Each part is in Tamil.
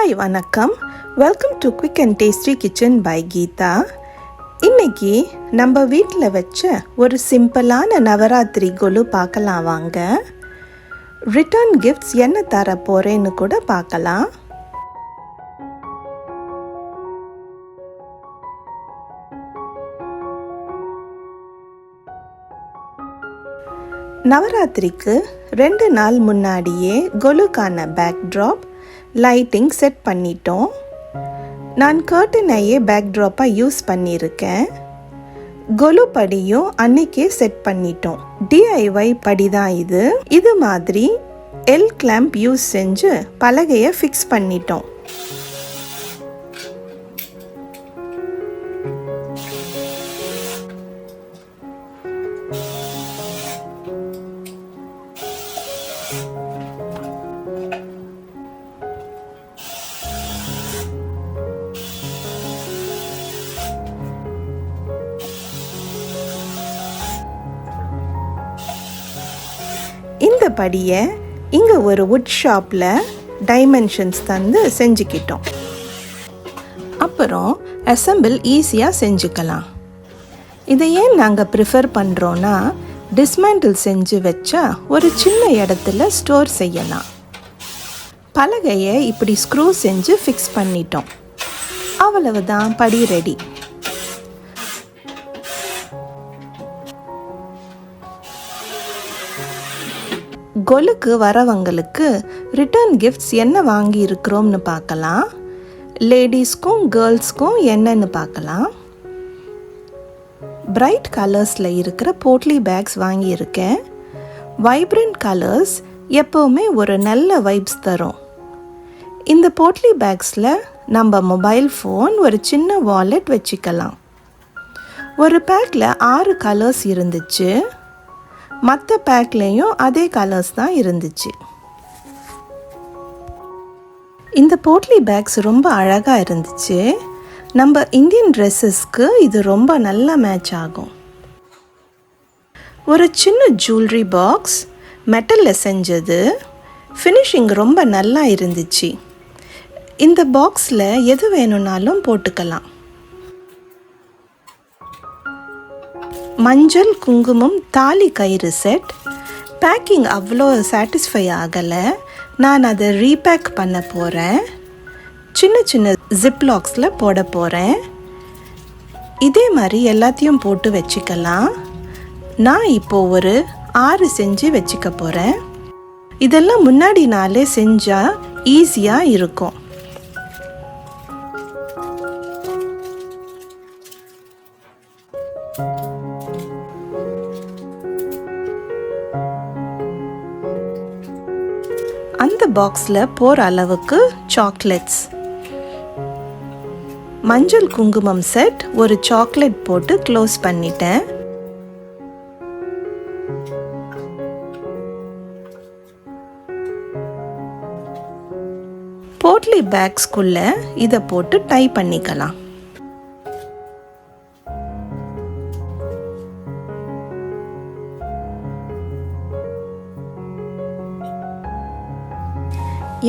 Hi, வணக்கம். Welcome to quick and tasty kitchen by Geetha. இன்னைக்கு நம்ம வீட்டில் வச்ச ஒரு சிம்பிளான நவராத்திரி கொலு பார்க்கலாம் வாங்க. ரிட்டர்ன் கிஃப்ட்ஸ் என்ன தர போகிறேன்னு கூட பார்க்கலாம். நவராத்திரிக்கு 2 நாள் முன்னாடியே கொலுக்கான பேக்ட்ராப் லைட்டிங் செட் பண்ணிட்டோம். நான் கர்டனையே பேக்ட்ராப்பாக யூஸ் பண்ணியிருக்கேன். கொலு படியும் அன்னைக்கே செட் பண்ணிட்டோம். DIY படி தான் இது மாதிரி எல் கிளாம்ப் யூஸ் செஞ்சு பலகையை ஃபிக்ஸ் பண்ணிட்டோம். இந்த படியை இங்கே ஒரு வுட் ஷாப்பில் டைமென்ஷன்ஸ் தந்து செஞ்சுக்கிட்டோம். அப்புறம் அசம்பிள் ஈஸியாக செஞ்சுக்கலாம். இதை ஏன் நாங்கள் ப்ரிஃபர் பண்ணுறோன்னா, டிஸ்மேண்டில் செஞ்சு வச்சா ஒரு சின்ன இடத்துல ஸ்டோர் செய்யலாம். பலகையை இப்படி ஸ்க்ரூ செஞ்சு ஃபிக்ஸ் பண்ணிட்டோம். அவ்வளவுதான், படி ரெடி. கொலுக்கு வரவங்களுக்கு ரிட்டர்ன் கிஃப்ட்ஸ் என்ன வாங்கி இருக்கிறோம்னு பார்க்கலாம். லேடிஸ்க்கும் கேர்ள்ஸ்க்கும் என்னன்னு பார்க்கலாம். பிரைட் கலர்ஸில் இருக்கிற போட்லி பேக்ஸ் வாங்கியிருக்கேன். வைப்ரண்ட் கலர்ஸ் எப்போவுமே ஒரு நல்ல வைப்ஸ் தரும். இந்த போட்லி பேக்ஸில் நம்ம மொபைல் ஃபோன், ஒரு சின்ன வாலெட் வச்சுக்கலாம். ஒரு பேக்கில் 6 கலர்ஸ் இருந்துச்சு. மற்ற பேக்லேயும் அதே கலர்ஸ் தான் இருந்துச்சு. இந்த போட்லி பேக்ஸ் ரொம்ப அழகாக இருந்துச்சு. நம்ம இந்தியன் ட்ரெஸ்ஸஸ்க்கு இது ரொம்ப நல்லா மேட்ச் ஆகும். ஒரு சின்ன ஜுவல்லரி பாக்ஸ், மெட்டலில் செஞ்சது. ஃபினிஷிங் ரொம்ப நல்லா இருந்துச்சு. இந்த பாக்ஸில் எது வேணும்னாலும் போட்டுக்கலாம். மஞ்சள், குங்குமம், தாலி கயிறு செட். பேக்கிங் அவ்வளோ சாட்டிஸ்ஃபை ஆகலை. நான் அதை ரீபேக் பண்ண போகிறேன். சின்ன சின்ன ஜிப்லாக்ஸில் போட போகிறேன். இதே மாதிரி எல்லாத்தையும் போட்டு வச்சுக்கலாம். நான் இப்போது ஒரு 6 செஞ்சு வச்சுக்க போகிறேன். இதெல்லாம் முன்னாடி நாளே செஞ்சால் ஈஸியாக இருக்கும். அந்த பாக்ஸில் போகிற அளவுக்கு சாக்லேட்ஸ், மஞ்சள் குங்குமம் செட், ஒரு சாக்லேட் போட்டு க்ளோஸ் பண்ணிட்டேன். போட்லி பேக்ஸ்குள்ள இதை போட்டு டை பண்ணிக்கலாம்.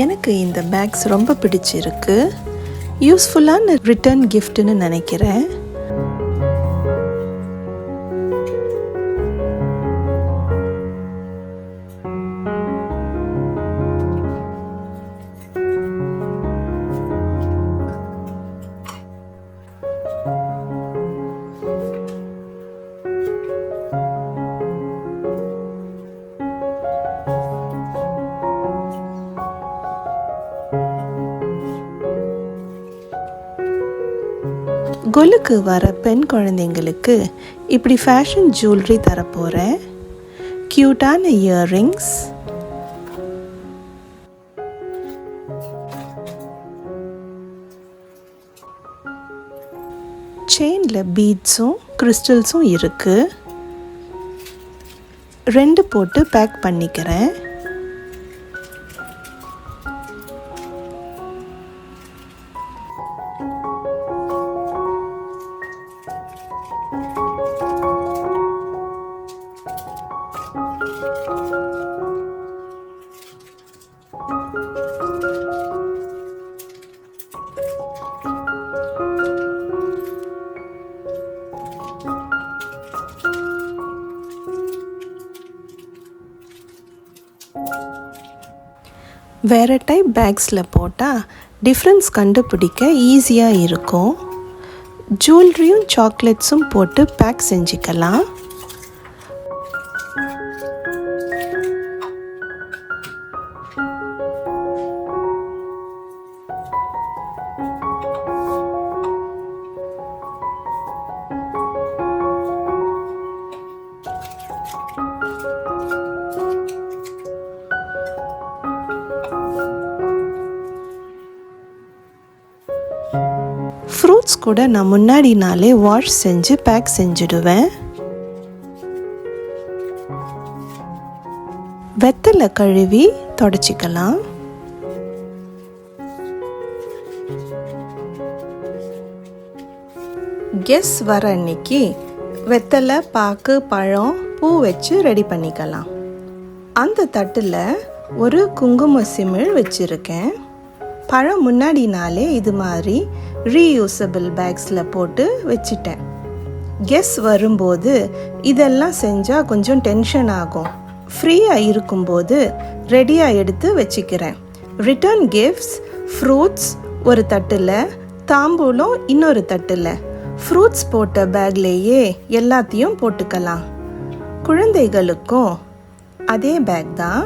எனக்கு இந்த பேக்ஸ் ரொம்ப பிடிச்சிருக்கு. யூஸ்ஃபுல்லான ரிட்டர்ன் கிஃப்ட்னு நினைக்கிறேன். கொலுக்கு வர பெண் குழந்தைங்களுக்கு இப்படி ஃபேஷன் ஜுவல்லரி தரப்போகிறேன். க்யூட்டான இயர்ரிங்ஸ், செயினில் பீட்ஸும் கிறிஸ்டல்ஸும் இருக்குது. 2 போட்டு பேக் பண்ணிக்கிறேன். வேறு டைப் பேக்ஸில் போட்டால் டிஃப்ரென்ஸ் கண்டுபிடிக்க ஈஸியாக இருக்கும். ஜுவல்லரியும் சாக்லேட்ஸும் போட்டு பேக் செஞ்சுக்கலாம். ஃப்ரூட்ஸ் கூட நான் முன்னாடி நாளே வாஷ் செஞ்சு பேக் செஞ்சுடுவேன். வெத்தலை கழுவி தொடச்சிக்கலாம். கெஸ் வர அன்னைக்கு வெத்தலை, பாக்கு, பழம், பூ வச்சு ரெடி பண்ணிக்கலாம். அந்த தட்டில் ஒரு குங்கும சிமிழ் வச்சுருக்கேன். பழம் முன்னாடி நாளே இது மாதிரி ரீயூசபிள் பேக்ஸில் போட்டு வச்சிட்டேன். கெஸ் வரும்போது இதெல்லாம் செஞ்சால் கொஞ்சம் டென்ஷன் ஆகும். ஃப்ரீயாக இருக்கும்போது ரெடியாக எடுத்து வச்சுக்கிறேன். ரிட்டர்ன் கிஃப்ட்ஸ், ஃப்ரூட்ஸ் ஒரு தட்டில், தாம்பூலம் இன்னொரு தட்டில். ஃப்ரூட்ஸ் போட்ட பேக்லேயே எல்லாத்தையும் போட்டுக்கலாம். குழந்தைகளுக்கும் அதே பேக் தான்.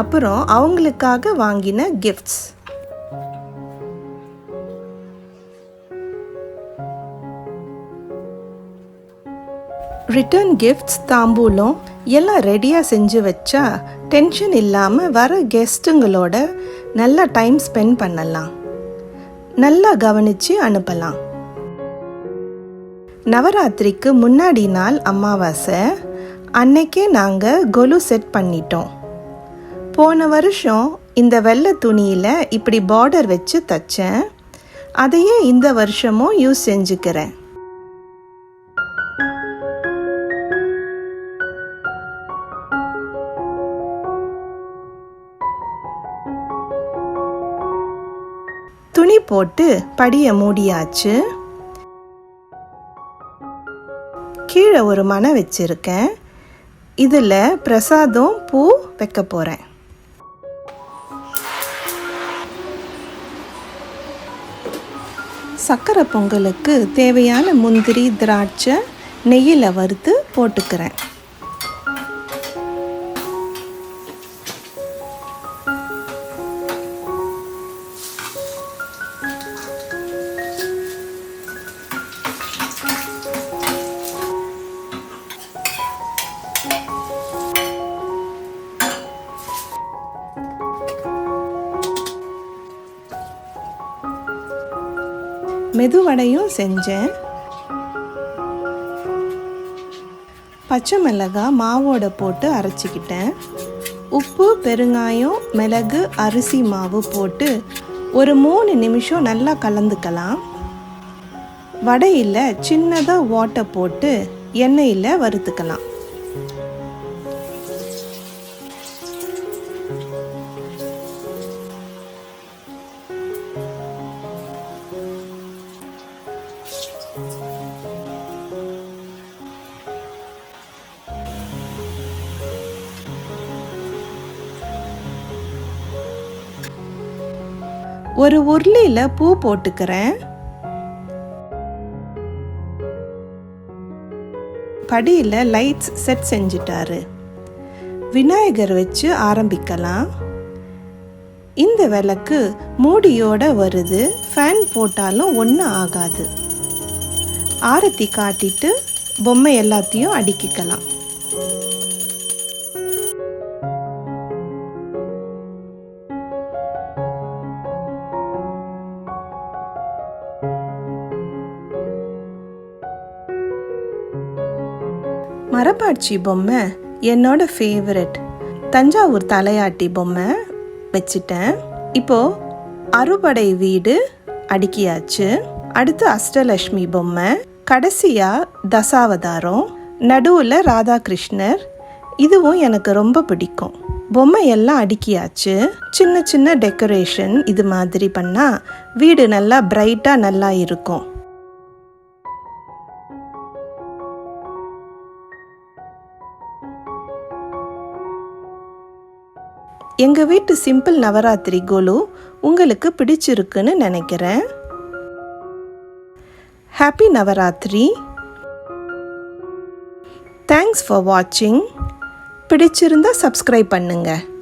அப்புறம் அவங்களுக்காக வாங்கின கிஃப்ட்ஸ். ரிட்டர்ன் கிஃப்ட்ஸ், தாம்பூலம் எல்லாம் ரெடியாக செஞ்சு வச்சா டென்ஷன் இல்லாமல் வர கெஸ்ட்டுங்களோட நல்லா டைம் ஸ்பெண்ட் பண்ணலாம். நல்லா கவனித்து அனுப்பலாம். நவராத்திரிக்கு முன்னாடி நாள் அமாவாசை அன்னைக்கே நாங்கள் கொலு செட் பண்ணிட்டோம். போன வருஷம் இந்த வெள்ளை துணியில் இப்படி பார்டர் வச்சு தைச்சேன். அதையே இந்த வருஷமும் யூஸ் செஞ்சுக்கிறேன். துணி போட்டு படியை மூடியாச்சு. கீழே ஒரு மனை வச்சிருக்கேன். இதில் பிரசாதம், பூ வைக்க போகிறேன். சக்கரை பொங்கலுக்கு தேவையான முந்திரி, திராட்சை நெய்யில் வறுத்து போட்டுக்கிறேன். மெதுவடையும் செஞ்சேன். பச்சை மிளகாய் மாவோட போட்டு அரைச்சிக்கிட்டேன். உப்பு, பெருங்காயம், மிளகு, அரிசி மாவு போட்டு ஒரு 3 நிமிஷம் நல்லா கலந்துக்கலாம். வடையில் சின்னதாக ஓட்டை போட்டு எண்ணெயில் வறுத்துக்கலாம். ஒரு உருளியில் பூ போட்டுக்கிறேன். படியில் லைட்ஸ் செட் செஞ்சிட்டாரு. விநாயகர் வச்சு ஆரம்பிக்கலாம். இந்த விளக்கு மூடியோட வருது. ஃபேன் போட்டாலும் ஒன்றும் ஆகாது. ஆரத்தி காட்டிட்டு பொம்மை எல்லாத்தையும் அடுக்கிக்கலாம். மரப்பாச்சி பொம்மை என்னோட ஃபேவரட். தஞ்சாவூர் தலையாட்டி பொம்மை வச்சிட்டேன். இப்போ அறுபடை வீடு அடுக்கியாச்சு. அடுத்து அஷ்டலட்சுமி பொம்மை, கடைசியா தசாவதாரம், நடுவில் ராதாகிருஷ்ணர். இதுவும் எனக்கு ரொம்ப பிடிக்கும். பொம்மை எல்லாம் அடுக்கியாச்சு. சின்ன சின்ன டெக்கரேஷன் இது மாதிரி பண்ணால் வீடு நல்லா பிரைட்டாக நல்லா இருக்கும். எங்கள் வீட்டு சிம்பிள் நவராத்திரி கோலு உங்களுக்கு பிடிச்சிருக்குன்னு நினைக்கிறேன். ஹாப்பி நவராத்திரி. தேங்க்ஸ் ஃபார் வாட்சிங். பிடிச்சிருந்தா சப்ஸ்கிரைப் பண்ணுங்கள்.